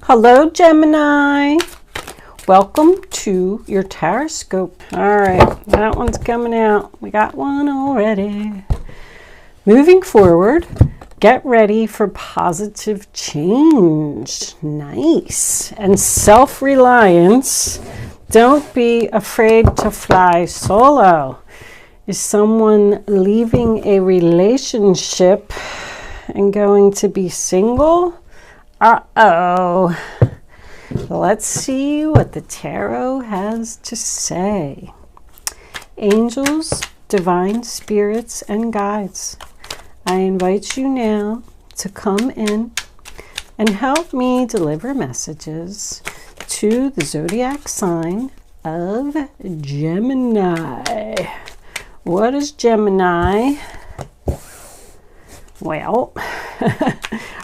Hello, Gemini. Welcome to your horoscope. All right, that one's coming out. We got one already. Moving forward, get ready for positive change. Nice. And self-reliance. Don't be afraid to fly solo. Is someone leaving a relationship and going to be single? Uh-oh. Let's see what the tarot has to say. Angels, divine spirits, and guides, I invite you now to come in and help me deliver messages to the zodiac sign of Gemini. What is Gemini? Well,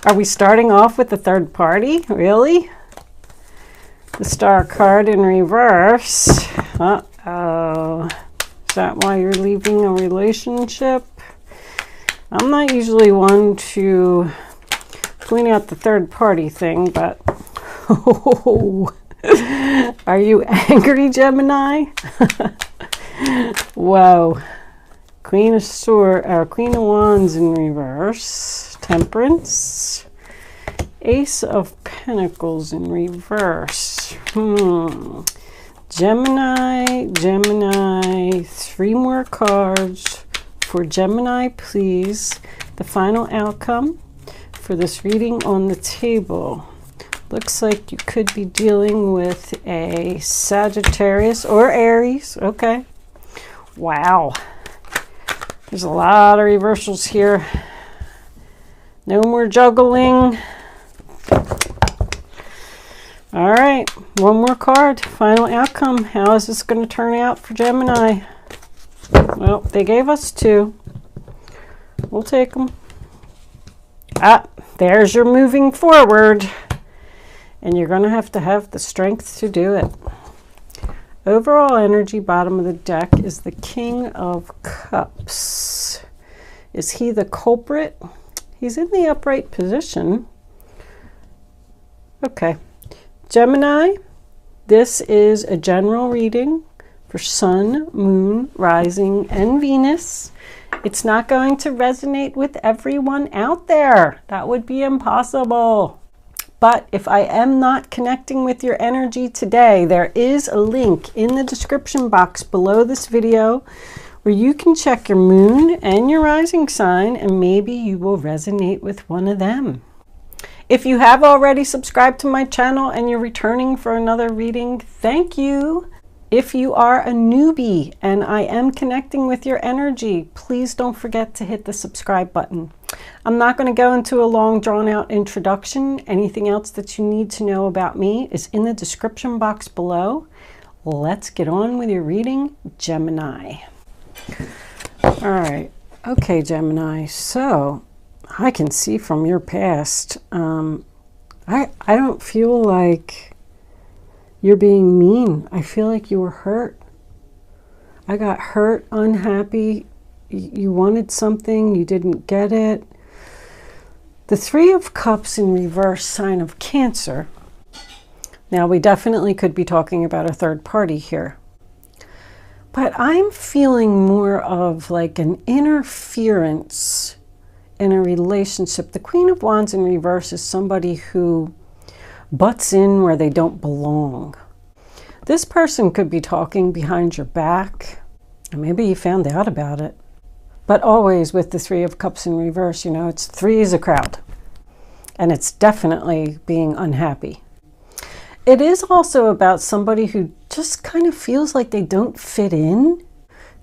are we starting off with the third party? Really? The Star card in reverse. Uh-oh. Is that why you're leaving a relationship? I'm not usually one to point out the third party thing, but are you angry, Gemini? Whoa. Queen of Wands in reverse. Temperance. Ace of Pentacles in reverse. Gemini. 3 more cards for Gemini, please. The final outcome for this reading on the table. Looks like you could be dealing with a Sagittarius or Aries. Okay. Wow. There's a lot of reversals here. No more juggling. All right, one more card. Final outcome. How is this going to turn out for Gemini? Well, they gave us 2. We'll take them. There's your moving forward. And you're going to have the strength to do it. Overall energy, bottom of the deck, is the King of Cups. Is he the culprit? He's in the upright position. Okay. Gemini, this is a general reading for Sun, Moon, Rising, and Venus. It's not going to resonate with everyone out there. That would be impossible. But if I am not connecting with your energy today, there is a link in the description box below this video where you can check your moon and your rising sign, and maybe you will resonate with one of them. If you have already subscribed to my channel and you're returning for another reading, thank you. If you are a newbie and I am connecting with your energy, please don't forget to hit the subscribe button. I'm not going to go into a long drawn-out introduction. Anything else that you need to know about me is in the description box below. Let's get on with your reading, Gemini. All right. Okay, Gemini. So I can see from your past, I don't feel like you're being mean. I feel like you were hurt. I got hurt, unhappy. You wanted something, you didn't get it. The 3 of Cups in reverse, sign of Cancer. Now, we definitely could be talking about a third party here. But I'm feeling more of like an interference in a relationship. The Queen of Wands in reverse is somebody who butts in where they don't belong. This person could be talking behind your back, and maybe you found out about it. But always with the 3 of Cups in reverse, you know, it's 3 is a crowd. And it's definitely being unhappy. It is also about somebody who just kind of feels like they don't fit in.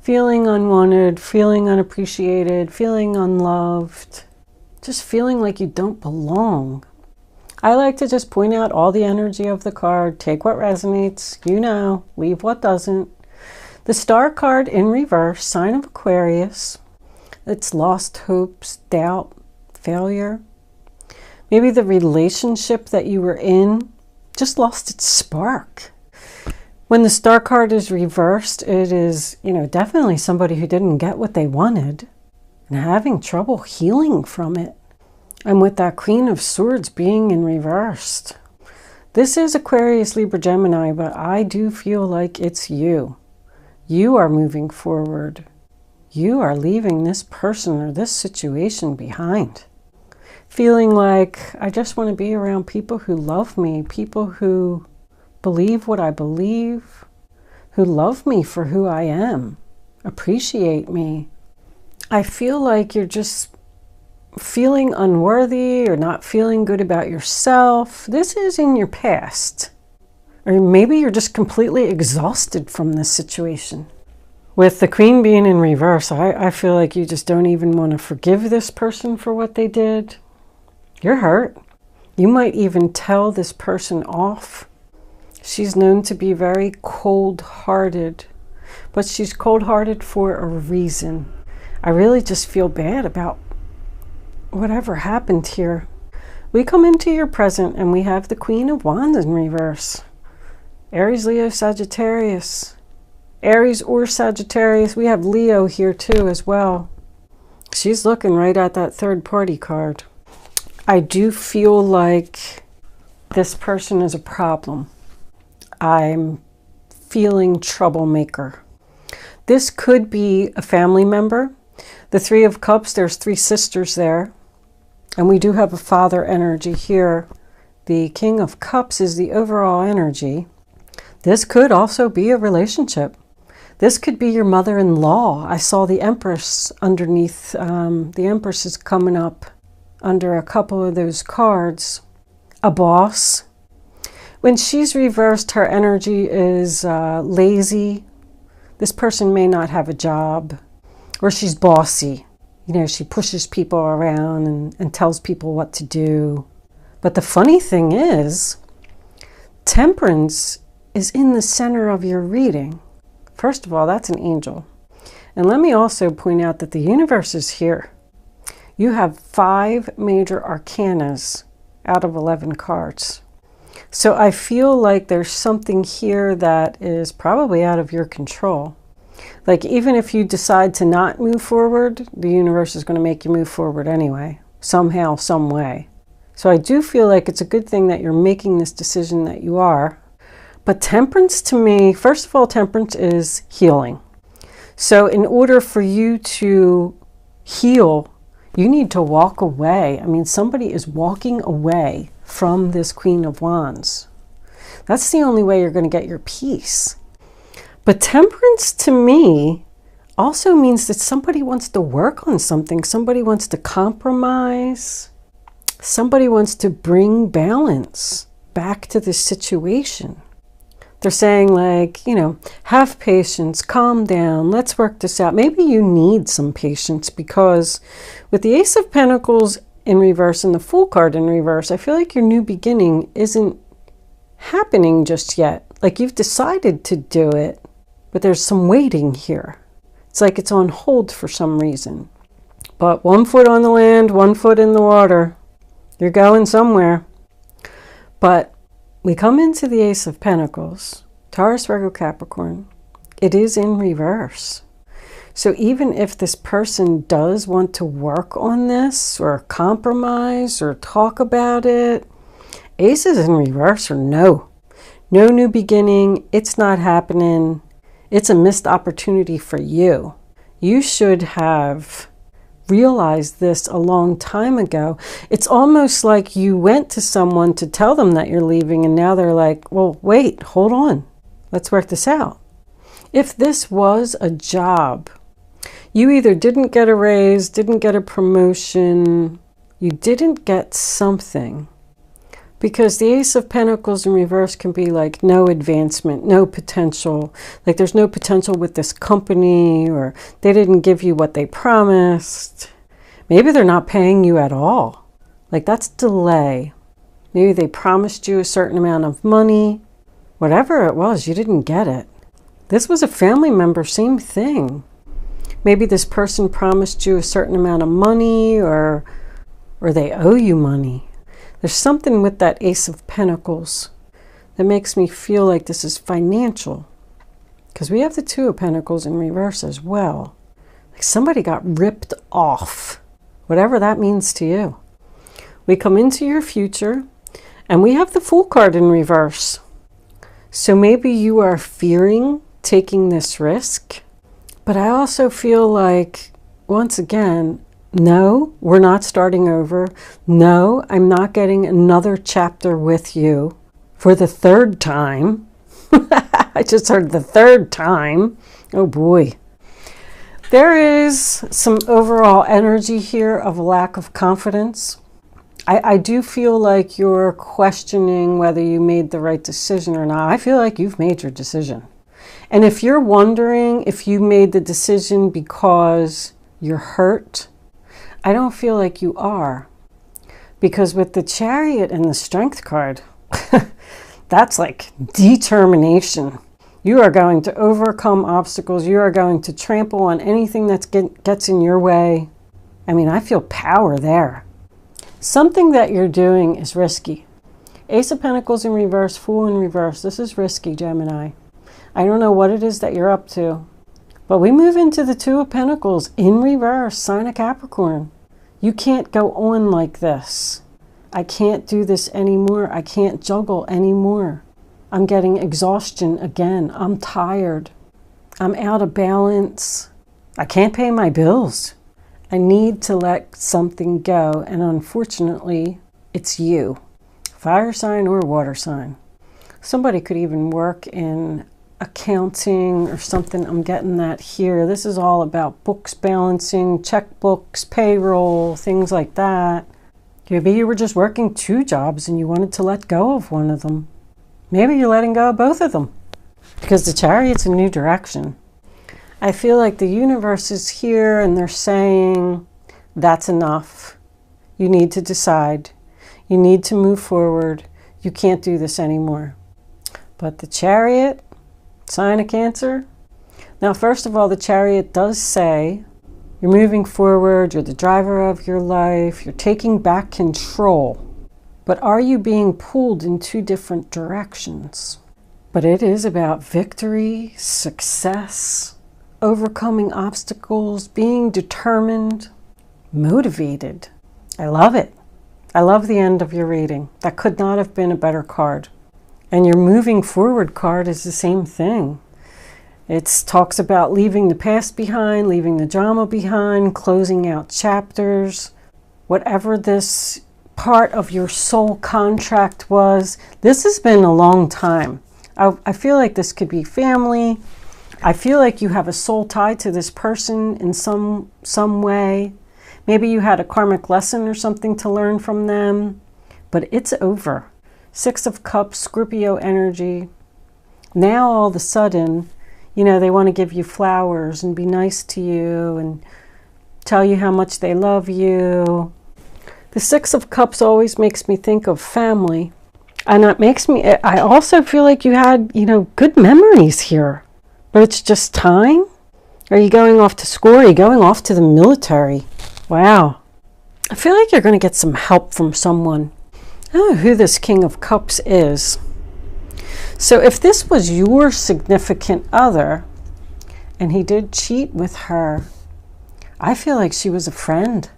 Feeling unwanted, feeling unappreciated, feeling unloved. Just feeling like you don't belong. I like to just point out all the energy of the card. Take what resonates, you know, leave what doesn't. The Star card in reverse, sign of Aquarius. It's lost hopes, doubt, failure. Maybe the relationship that you were in just lost its spark. When the Star card is reversed, it is, you know, definitely somebody who didn't get what they wanted and having trouble healing from it. And with that Queen of Swords being in reversed, This is Aquarius, Libra, Gemini, but I do feel like it's you. You are moving forward. You are leaving this person or this situation behind. Feeling like I just want to be around people who love me, people who believe what I believe, who love me for who I am, appreciate me. I feel like you're just feeling unworthy or not feeling good about yourself. This is in your past. Or maybe you're just completely exhausted from this situation. With the Queen being in reverse, I feel like you just don't even want to forgive this person for what they did. You're hurt. You might even tell this person off. She's known to be very cold-hearted, but she's cold-hearted for a reason. I really just feel bad about whatever happened here. We come into your present and we have the Queen of Wands in reverse. Aries, Leo, Sagittarius. Aries or Sagittarius. We have Leo here too as well. She's looking right at that third party card. I do feel like this person is a problem. I'm feeling troublemaker. This could be a family member. The Three of Cups, there's 3 sisters there. And we do have a father energy here. The King of Cups is the overall energy. This could also be a relationship. This could be your mother-in-law. I saw the Empress underneath. The Empress is coming up under a couple of those cards. A boss. When she's reversed, her energy is lazy. This person may not have a job. Or she's bossy. You know, she pushes people around and tells people what to do. But the funny thing is, Temperance is in the center of your reading. First of all, that's an angel. And let me also point out that the universe is here. You have 5 major arcanas out of 11 cards. So I feel like there's something here that is probably out of your control. Like even if you decide to not move forward, the universe is going to make you move forward anyway, somehow, some way. So I do feel like it's a good thing that you're making this decision that you are. But Temperance to me, first of all, Temperance is healing. So in order for you to heal, you need to walk away. I mean, somebody is walking away from this Queen of Wands. That's the only way you're going to get your peace. But Temperance to me also means that somebody wants to work on something. Somebody wants to compromise. Somebody wants to bring balance back to this situation. They're saying like, you know, have patience, calm down, let's work this out. Maybe you need some patience because with the Ace of Pentacles in reverse and the Fool card in reverse, I feel like your new beginning isn't happening just yet. Like you've decided to do it, but there's some waiting here. It's like it's on hold for some reason. But 1 foot on the land, 1 foot in the water. You're going somewhere. But we come into the Ace of Pentacles, Taurus, Virgo, Capricorn. It is in reverse. So even if this person does want to work on this or compromise or talk about it, Aces in reverse or no. No new beginning. It's not happening. It's a missed opportunity for you. You should have realized this a long time ago. It's almost like you went to someone to tell them that you're leaving and now they're like, well, wait, hold on. Let's work this out. If this was a job, you either didn't get a raise, didn't get a promotion, you didn't get something. Because the Ace of Pentacles in reverse can be like no advancement, no potential. Like there's no potential with this company or they didn't give you what they promised. Maybe they're not paying you at all. Like that's delay. Maybe they promised you a certain amount of money. Whatever it was, you didn't get it. This was a family member, same thing. Maybe this person promised you a certain amount of money or they owe you money. There's something with that Ace of Pentacles that makes me feel like this is financial. Because we have the Two of Pentacles in reverse as well. Like somebody got ripped off. Whatever that means to you. We come into your future And we have the Fool card in reverse. So maybe you are fearing taking this risk. But I also feel like, once again, no, we're not starting over. No, I'm not getting another chapter with you for the third time. I just heard the third time. Oh boy. There is some overall energy here of a lack of confidence. I do feel like you're questioning whether you made the right decision or not. I feel like you've made your decision. And if you're wondering if you made the decision because you're hurt, I don't feel like you are. Because with the Chariot and the Strength card, that's like determination. You are going to overcome obstacles. You are going to trample on anything that gets in your way. I mean, I feel power there. Something that you're doing is risky. Ace of Pentacles in reverse, Fool in reverse. This is risky, Gemini. I don't know what it is that you're up to. But we move into the Two of Pentacles in reverse, sign of Capricorn. You can't go on like this. I can't do this anymore. I can't juggle anymore. I'm getting exhaustion again. I'm tired. I'm out of balance. I can't pay my bills. I need to let something go. And unfortunately, it's you. Fire sign or water sign. Somebody could even work in accounting or something. I'm getting that here. This is all about books balancing, checkbooks, payroll, things like that. Maybe you were just working 2 jobs and you wanted to let go of one of them. Maybe you're letting go of both of them because the Chariot's a new direction. I feel like the universe is here and they're saying that's enough. You need to decide. You need to move forward. You can't do this anymore. But the Chariot, sign of Cancer. Now, first of all, the Chariot does say you're moving forward, you're the driver of your life, you're taking back control. But are you being pulled in 2 different directions? But it is about victory, success, overcoming obstacles, being determined, motivated. I love it. I love the end of your reading. That could not have been a better card. And your moving forward card is the same thing. It talks about leaving the past behind, leaving the drama behind, closing out chapters. Whatever this part of your soul contract was, this has been a long time. I feel like this could be family. I feel like you have a soul tie to this person in some way. Maybe you had a karmic lesson or something to learn from them, but it's over. 6 of Cups, Scorpio energy. Now all of a sudden, you know, they want to give you flowers and be nice to you and tell you how much they love you. The 6 of Cups always makes me think of family. And it makes me, I also feel like you had, you know, good memories here. But it's just time? Are you going off to school? Are you going off to the military? Wow. I feel like you're going to get some help from someone. I don't know who this King of Cups is. So if this was your significant other and he did cheat with her, I feel like she was a friend.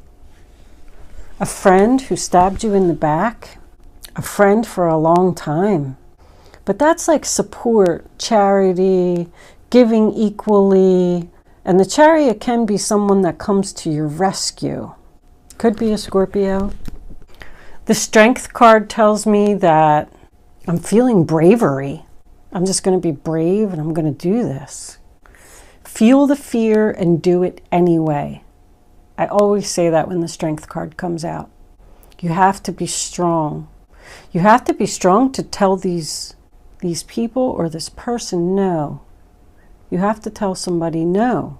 A friend who stabbed you in the back. A friend for a long time. But that's like support, charity, giving equally. And the Chariot can be someone that comes to your rescue. Could be a Scorpio. The Strength card tells me that I'm feeling bravery. I'm just going to be brave and I'm going to do this. Feel the fear and do it anyway. I always say that when the Strength card comes out. You have to be strong. You have to be strong to tell these people or this person no. You have to tell somebody no.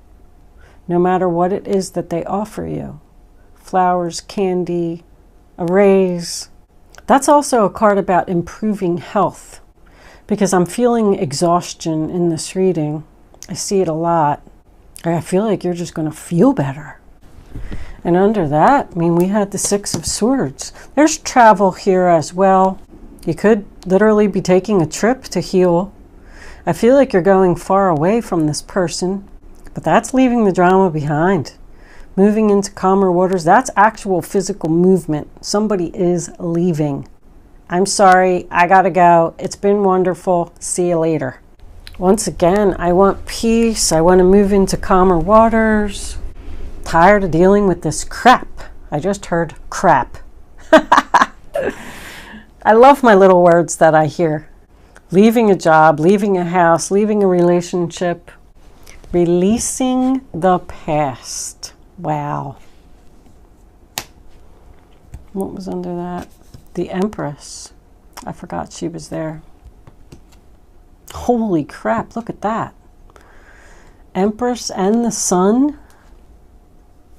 No matter what it is that they offer you. Flowers, candy, a raise. That's also a card about improving health because I'm feeling exhaustion in this reading. I see it a lot. I feel like you're just going to feel better. And under that, I mean, we had the 6 of Swords. There's travel here as well. You could literally be taking a trip to heal. I feel like you're going far away from this person, but that's leaving the drama behind. Moving into calmer waters, that's actual physical movement. Somebody is leaving. I'm sorry. I gotta go. It's been wonderful. See you later. Once again, I want peace. I want to move into calmer waters. Tired of dealing with this crap. I just heard crap. I love my little words that I hear. Leaving a job, leaving a house, leaving a relationship, releasing the past. Wow. What was under that? The Empress. I forgot she was there. Holy crap, look at that. Empress and the Sun.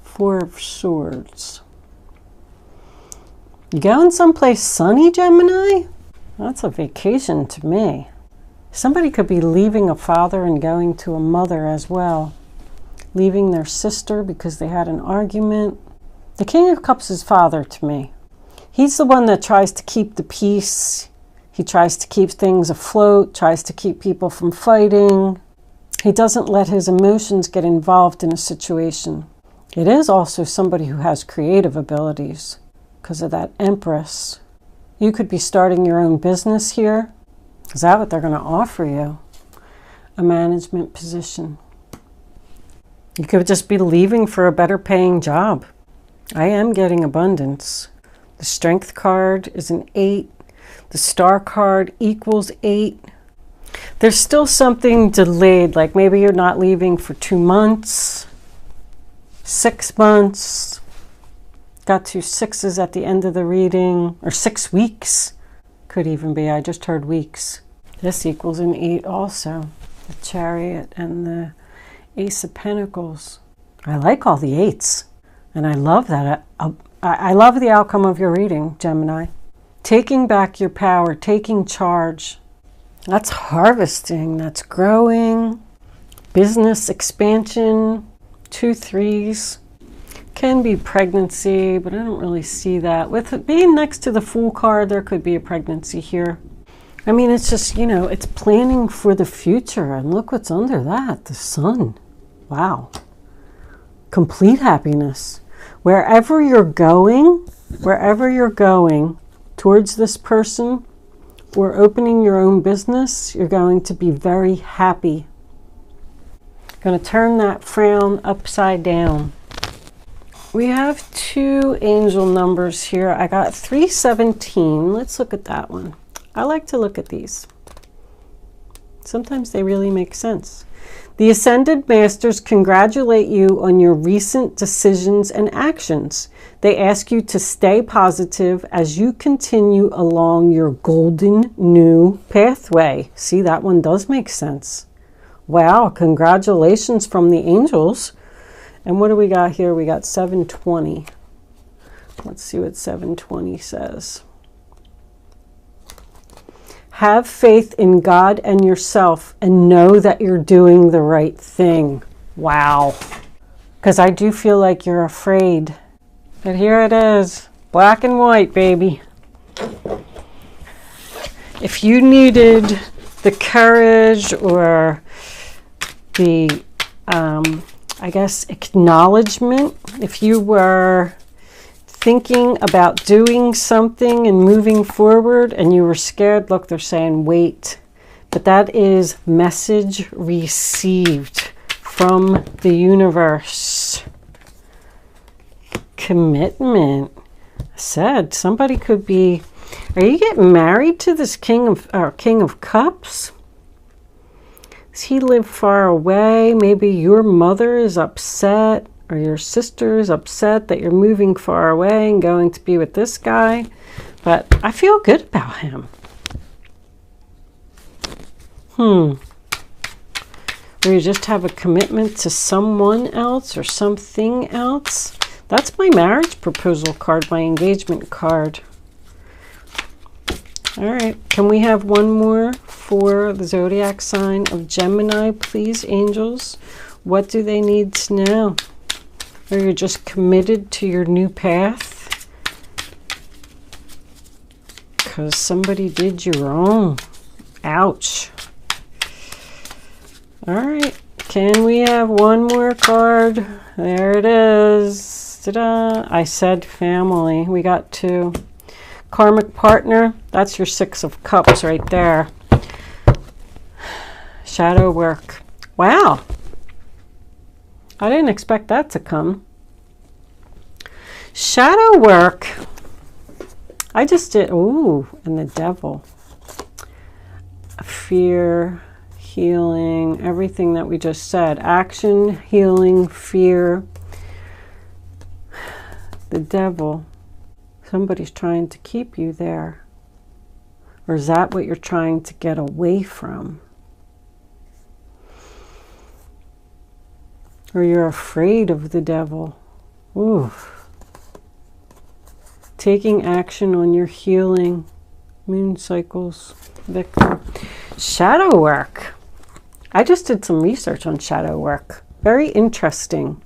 Four of Swords. You going someplace sunny, Gemini? That's a vacation to me. Somebody could be leaving a father and going to a mother as well. Leaving their sister because they had an argument. The King of Cups is father to me. He's the one that tries to keep the peace. He tries to keep things afloat, tries to keep people from fighting. He doesn't let his emotions get involved in a situation. It is also somebody who has creative abilities because of that Empress. You could be starting your own business here. Is that what they're going to offer you? A management position. You could just be leaving for a better paying job. I am getting abundance. The Strength card is an 8. The Star card equals 8. There's still something delayed, like maybe you're not leaving for 2 months, 6 months. Got 2 6s at the end of the reading, or 6 weeks. Could even be, I just heard weeks. This equals an 8 also. The Chariot and the Ace of Pentacles. I like all the 8s. And I love that. I love the outcome of your reading, Gemini. Taking back your power, taking charge. That's harvesting, that's growing. Business expansion, 2 3s. Can be pregnancy, but I don't really see that. With it being next to the Fool card, there could be a pregnancy here. I mean, it's just, you know, it's planning for the future. And look what's under that, the Sun. Wow. Complete happiness. Wherever you're going towards this person or opening your own business, you're going to be very happy. Going to turn that frown upside down. We have 2 angel numbers here. I got 317. Let's look at that one. I like to look at these. Sometimes they really make sense. The Ascended Masters congratulate you on your recent decisions and actions. They ask you to stay positive as you continue along your golden new pathway. See, that one does make sense. Wow, congratulations from the angels. And what do we got here? We got 720. Let's see what 720 says. Have faith in God and yourself and know that you're doing the right thing. Wow. Because I do feel like you're afraid. But here it is. Black and white, baby. If you needed the courage or the, I guess, acknowledgement, if you were thinking about doing something and moving forward and you were scared, look, they're saying wait. But that is message received from the universe. Commitment. Said somebody could be, are you getting married to this King of Cups? Does he live far away? Maybe your mother is upset. Or your sister is upset that you're moving far away and going to be with this guy. But I feel good about him. Or you just have a commitment to someone else or something else. That's my marriage proposal card, my engagement card. All right, can we have one more for the zodiac sign of Gemini, please, angels? What do they need to know? Or you're just committed to your new path because somebody did you wrong. Ouch. All right. Can we have one more card? There it is. Ta-da. I said family. We got 2. Karmic partner, that's your Six of Cups right there. Shadow work. Wow. I didn't expect that to come. Shadow work. I just did, ooh, and the Devil. Fear, healing, everything that we just said. Action, healing, fear. The Devil. Somebody's trying to keep you there. Or is that what you're trying to get away from? Or you're afraid of the Devil. Ooh. Taking action on your healing. Moon cycles. Victim. Shadow work. I just did some research on shadow work. Very interesting.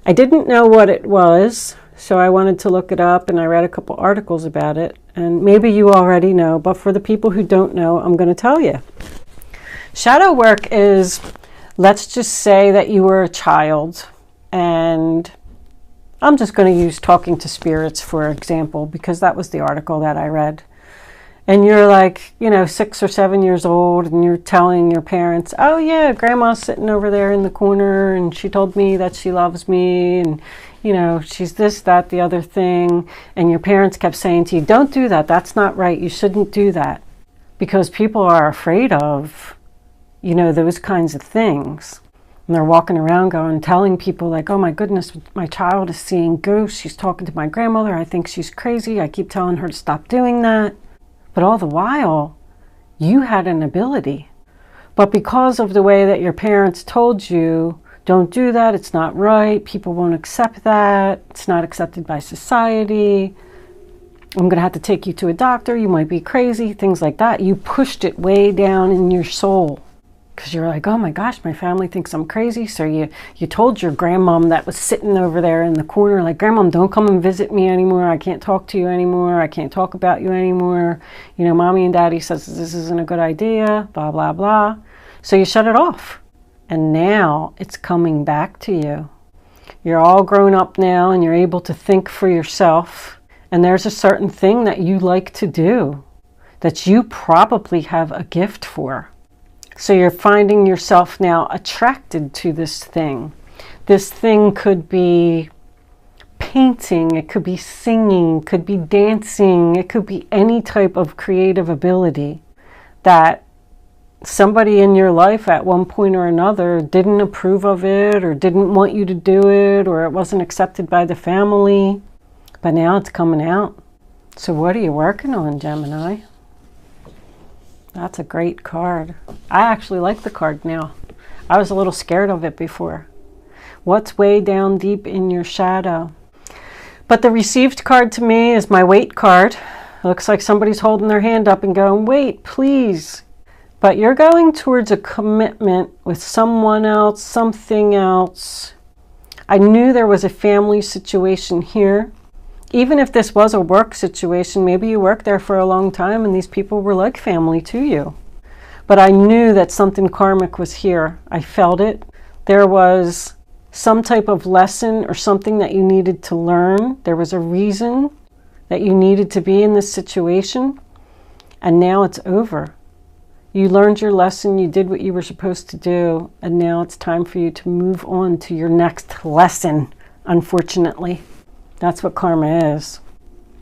I didn't know what it was, so I wanted to look it up, and I read a couple articles about it. And maybe you already know, but for the people who don't know, I'm going to tell you. Shadow work is, let's just say that you were a child, and I'm just going to use talking to spirits for example, because that was the article that I read. And you're like, you know, 6 or 7 years old, and you're telling your parents, oh yeah, grandma's sitting over there in the corner, and she told me that she loves me, and you know, she's this, that, the other thing. And your parents kept saying to you, don't do that. That's not right. You shouldn't do that. Because people are afraid of, you know, those kinds of things. And they're walking around going, telling people like, oh my goodness, my child is seeing ghosts. She's talking to my grandmother. I think she's crazy. I keep telling her to stop doing that. But all the while, you had an ability. But because of the way that your parents told you, don't do that, it's not right, people won't accept that, it's not accepted by society, I'm going to have to take you to a doctor, you might be crazy, things like that. You pushed it way down in your soul. Because you're like, oh my gosh, my family thinks I'm crazy. So you told your grandmom that was sitting over there in the corner, like, grandmom, don't come and visit me anymore. I can't talk to you anymore. I can't talk about you anymore. You know, mommy and daddy says this isn't a good idea, blah, blah, blah. So you shut it off. And now it's coming back to you. You're all grown up now and you're able to think for yourself. And there's a certain thing that you like to do that you probably have a gift for. So you're finding yourself now attracted to this thing. This thing could be painting, it could be singing, it could be dancing, it could be any type of creative ability that somebody in your life at one point or another didn't approve of it or didn't want you to do it, or it wasn't accepted by the family. But now it's coming out. So what are you working on, Gemini? That's a great card. I actually like the card now. I was a little scared of it before. What's way down deep in your shadow? But the received card to me is my wait card. It looks like somebody's holding their hand up and going, wait, please. But you're going towards a commitment with someone else, something else. I knew there was a family situation here. Even if this was a work situation, maybe you worked there for a long time and these people were like family to you. But I knew that something karmic was here. I felt it. There was some type of lesson or something that you needed to learn. There was a reason that you needed to be in this situation. And now it's over. You learned your lesson. You did what you were supposed to do. And now it's time for you to move on to your next lesson, unfortunately. That's what karma is.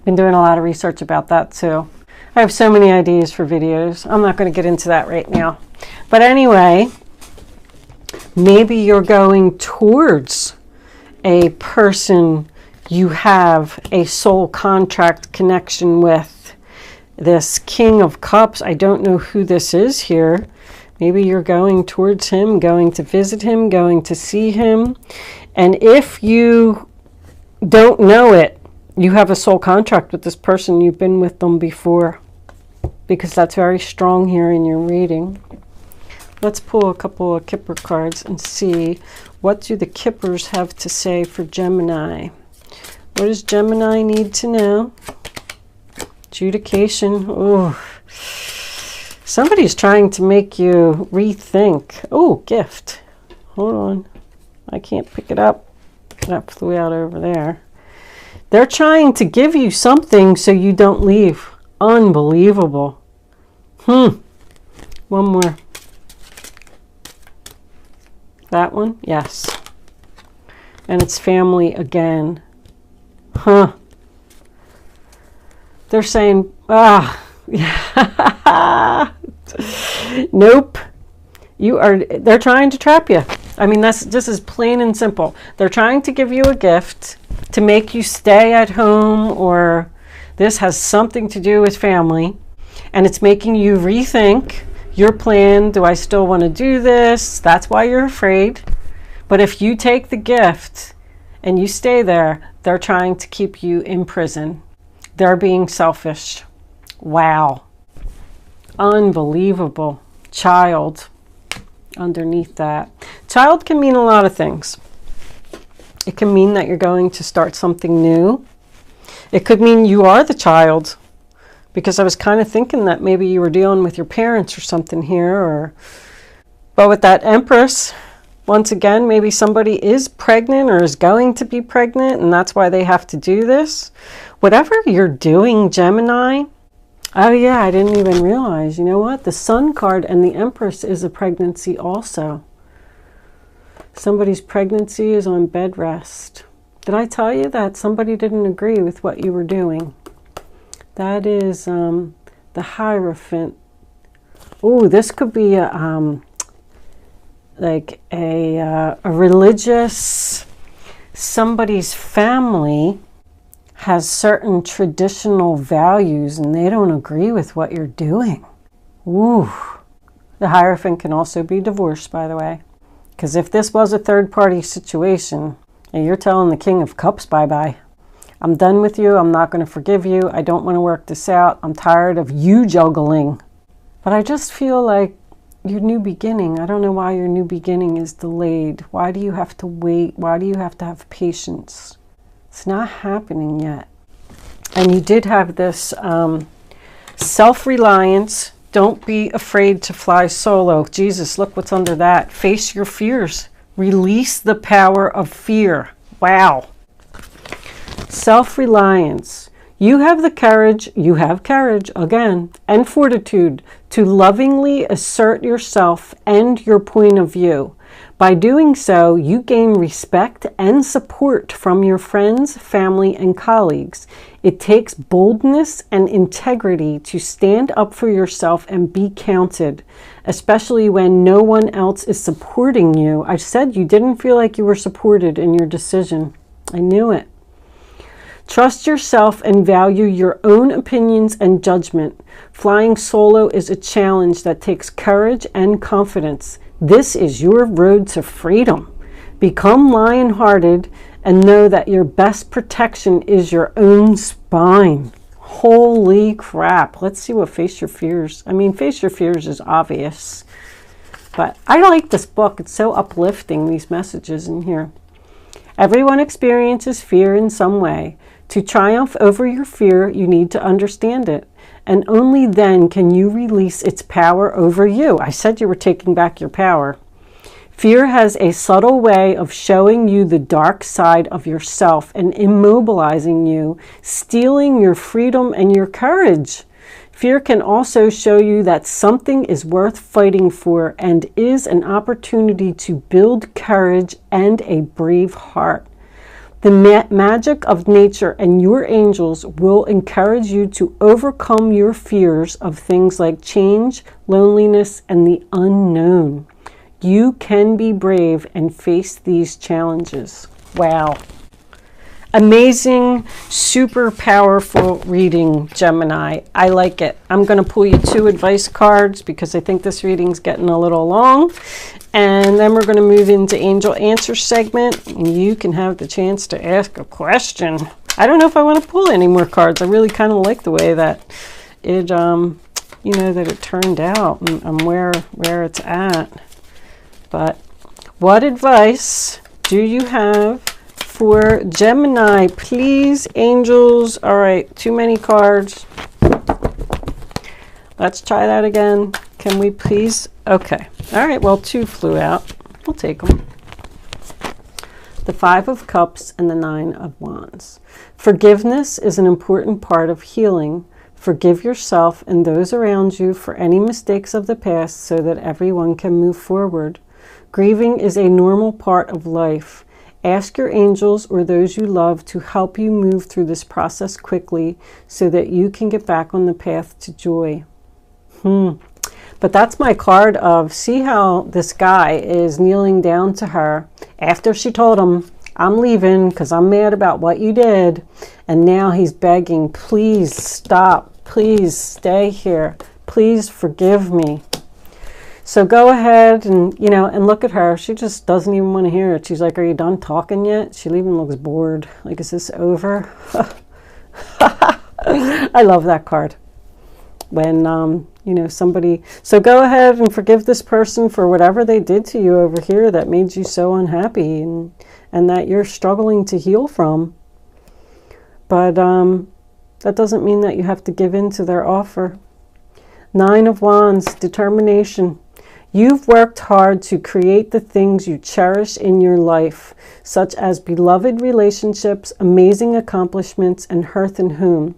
Been doing a lot of research about that too. I have so many ideas for videos. I'm not going to get into that right now. But anyway, maybe you're going towards a person you have a soul contract connection with. This King of Cups, I don't know who this is here. Maybe you're going towards him, going to visit him, going to see him. And if you don't know it, you have a soul contract with this person. You've been with them before, because that's very strong here in your reading. Let's pull a couple of Kipper cards and see what do the Kippers have to say for Gemini. What does Gemini need to know? Adjudication. Oh, somebody's trying to make you rethink. Oh, gift. Hold on. I can't pick it up. That flew out over there. They're trying to give you something so you don't leave. Unbelievable. One more. That one? Yes. And it's family again. Huh. They're saying, nope. They're trying to trap you. I mean, this is plain and simple. They're trying to give you a gift to make you stay at home, or this has something to do with family, and it's making you rethink your plan. Do I still want to do this? That's why you're afraid. But if you take the gift and you stay there, they're trying to keep you in prison. They're being selfish. Wow. Unbelievable. Child. Underneath that. Child can mean a lot of things. It can mean that you're going to start something new. It could mean you are the child, because I was kind of thinking that maybe you were dealing with your parents or something here. But with that Empress, once again, maybe somebody is pregnant or is going to be pregnant, and that's why they have to do this. Whatever you're doing, Gemini. Oh yeah, I didn't even realize. You know what? The Sun card and the Empress is a pregnancy also. Somebody's pregnancy is on bed rest. Did I tell you that somebody didn't agree with what you were doing? That is the Hierophant. Oh, this could be like a religious, somebody's family has certain traditional values and they don't agree with what you're doing. Ooh. The Hierophant can also be divorced, by the way. Because if this was a third-party situation, and you're telling the King of Cups bye-bye, I'm done with you, I'm not going to forgive you, I don't want to work this out, I'm tired of you juggling. But I just feel like your new beginning, I don't know why your new beginning is delayed. Why do you have to wait? Why do you have to have patience? It's not happening yet. And you did have this self-reliance. Don't be afraid to fly solo. Jesus, look what's under that. Face your fears. Release the power of fear. Wow. Self-reliance. You have the courage, again, and fortitude to lovingly assert yourself and your point of view. By doing so, you gain respect and support from your friends, family, and colleagues. It takes boldness and integrity to stand up for yourself and be counted, especially when no one else is supporting you. I said you didn't feel like you were supported in your decision. I knew it. Trust yourself and value your own opinions and judgment. Flying solo is a challenge that takes courage and confidence. This is your road to freedom. Become lion-hearted and know that your best protection is your own spine. Holy crap. Let's see what Face Your Fears. I mean, Face Your Fears is obvious. But I like this book. It's so uplifting, these messages in here. Everyone experiences fear in some way. To triumph over your fear, you need to understand it. And only then can you release its power over you. I said you were taking back your power. Fear has a subtle way of showing you the dark side of yourself and immobilizing you, stealing your freedom and your courage. Fear can also show you that something is worth fighting for and is an opportunity to build courage and a brave heart. The magic of nature and your angels will encourage you to overcome your fears of things like change, loneliness, and the unknown. You can be brave and face these challenges. Wow. Amazing, super powerful reading, Gemini. I like it. I'm going to pull you 2 advice cards because I think this reading's getting a little long. And then we're going to move into Angel Answer segment. And you can have the chance to ask a question. I don't know if I want to pull any more cards. I really kind of like the way that it, you know, that it turned out and where it's at. But what advice do you have for Gemini? Please, angels. All right, too many cards. Let's try that again. Can we please? Okay. All right, well, 2 flew out. We'll take them. the Five of Cups, and the Nine of Wands. Forgiveness is an important part of healing. Forgive yourself and those around you for any mistakes of the past so that everyone can move forward. Grieving is a normal part of life. Ask your angels or those you love to help you move through this process quickly so that you can get back on the path to joy. But that's my card of, see how this guy is kneeling down to her after she told him, I'm leaving because I'm mad about what you did. And now he's begging, please stop, please stay here, please forgive me. So go ahead and, and look at her. She just doesn't even want to hear it. She's like, are you done talking yet? She even looks bored. Like, is this over? I love that card. When, somebody... So go ahead and forgive this person for whatever they did to you over here that made you so unhappy and that you're struggling to heal from. But that doesn't mean that you have to give in to their offer. Nine of Wands, determination. You've worked hard to create the things you cherish in your life, such as beloved relationships, amazing accomplishments, and hearth and home.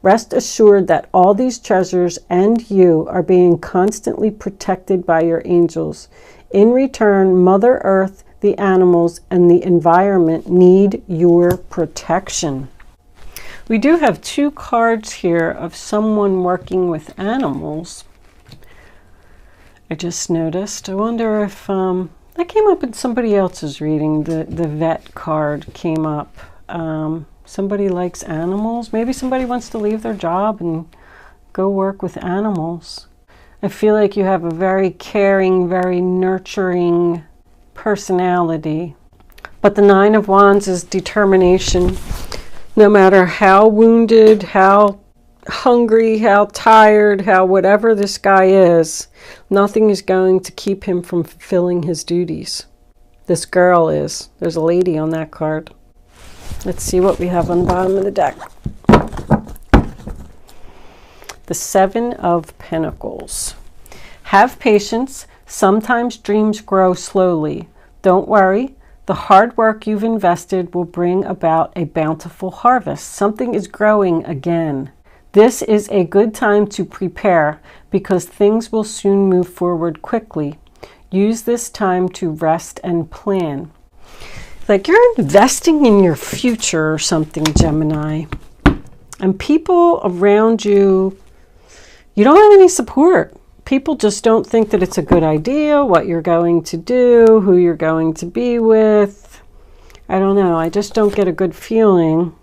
Rest assured that all these treasures and you are being constantly protected by your angels. In return, Mother Earth, the animals, and the environment need your protection. We do have two cards here of someone working with animals. I just noticed. I wonder if that came up in somebody else's reading. The vet card came up. Somebody likes animals. Maybe somebody wants to leave their job and go work with animals. I feel like you have a very caring, very nurturing personality. But the Nine of Wands is determination. No matter how wounded, how hungry, how tired, how whatever this guy is, nothing is going to keep him from fulfilling his duties. This girl is. There's a lady on that card. Let's see what we have on the bottom of the deck. The Seven of Pentacles. Have patience. Sometimes dreams grow slowly. Don't worry. The hard work you've invested will bring about a bountiful harvest. Something is growing again. This is a good time to prepare because things will soon move forward quickly. Use this time to rest and plan. Like you're investing in your future or something, Gemini. And people around you, you don't have any support. People just don't think that it's a good idea, what you're going to do, who you're going to be with. I don't know. I just don't get a good feeling.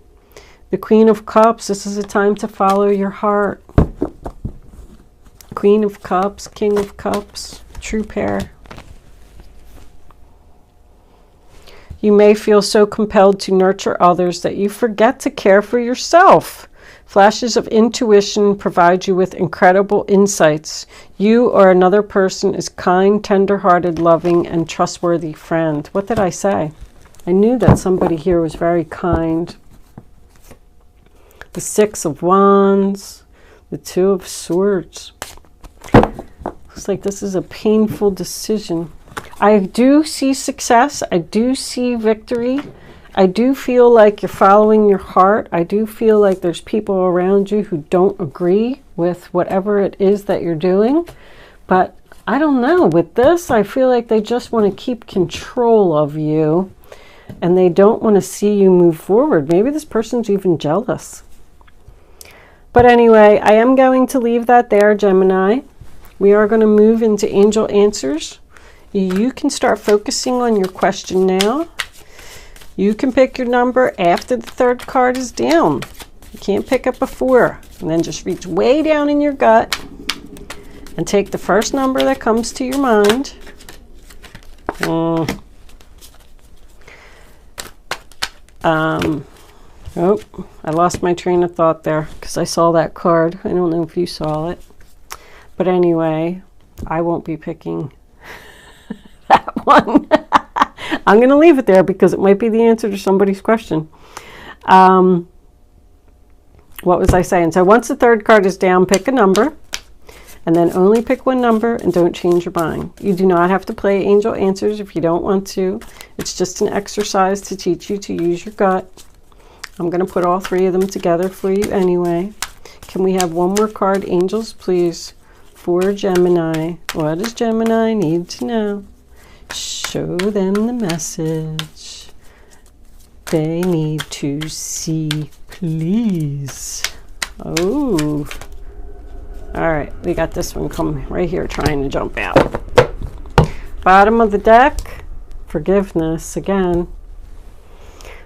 The Queen of Cups, this is a time to follow your heart. Queen of Cups, King of Cups, true pair. You may feel so compelled to nurture others that you forget to care for yourself. Flashes of intuition provide you with incredible insights. You or another person is kind, tender-hearted, loving, and trustworthy friend. What did I say? I knew that somebody here was very kind. The Six of Wands, the Two of Swords. Looks like this is a painful decision. I do see success. I do see victory. I do feel like you're following your heart. I do feel like there's people around you who don't agree with whatever it is that you're doing. But I don't know. With this, I feel like they just want to keep control of you. And they don't want to see you move forward. Maybe this person's even jealous. But anyway, I am going to leave that there, Gemini. We are going to move into angel answers. You can start focusing on your question now. You can pick your number after the third card is down. You can't pick it before. And then just reach way down in your gut and take the first number that comes to your mind. Oh, I lost my train of thought there because I saw that card. I don't know if you saw it. But anyway, I won't be picking that one. I'm going to leave it there because it might be the answer to somebody's question. What was I saying? So once the third card is down, pick a number. And then only pick one number and don't change your mind. You do not have to play angel answers if you don't want to. It's just an exercise to teach you to use your gut. I'm going to put all 3 of them together for you anyway. Can we have one more card, angels, please, for Gemini? What does Gemini need to know? Show them the message they need to see, please. Oh. All right, we got this one coming right here trying to jump out. Bottom of the deck, forgiveness again.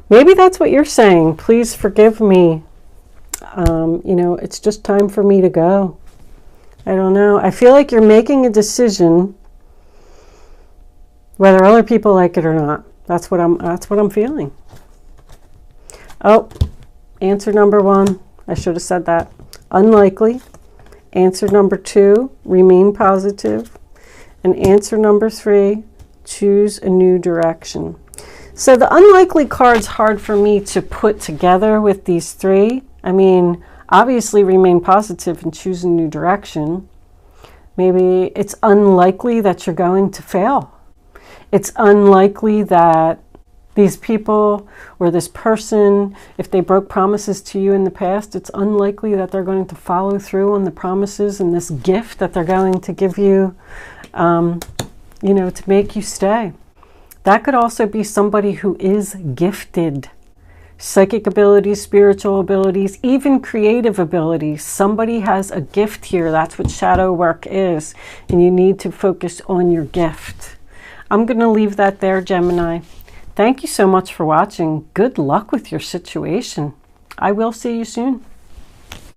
Maybe that's what you're saying. Please forgive me. You know, it's just time for me to go. I don't know. I feel like you're making a decision whether other people like it or not. That's what I'm feeling. Oh, answer number 1. I should have said that. Unlikely. Answer number 2, remain positive. And answer number 3, choose a new direction. So the unlikely card's hard for me to put together with these 3. I mean, obviously remain positive and choose a new direction. Maybe it's unlikely that you're going to fail. It's unlikely that these people or this person, if they broke promises to you in the past, it's unlikely that they're going to follow through on the promises and this gift that they're going to give you, you know, to make you stay. That could also be somebody who is gifted. Psychic abilities, spiritual abilities, even creative abilities. Somebody has a gift here. That's what shadow work is. And you need to focus on your gift. I'm going to leave that there, Gemini. Thank you so much for watching. Good luck with your situation. I will see you soon.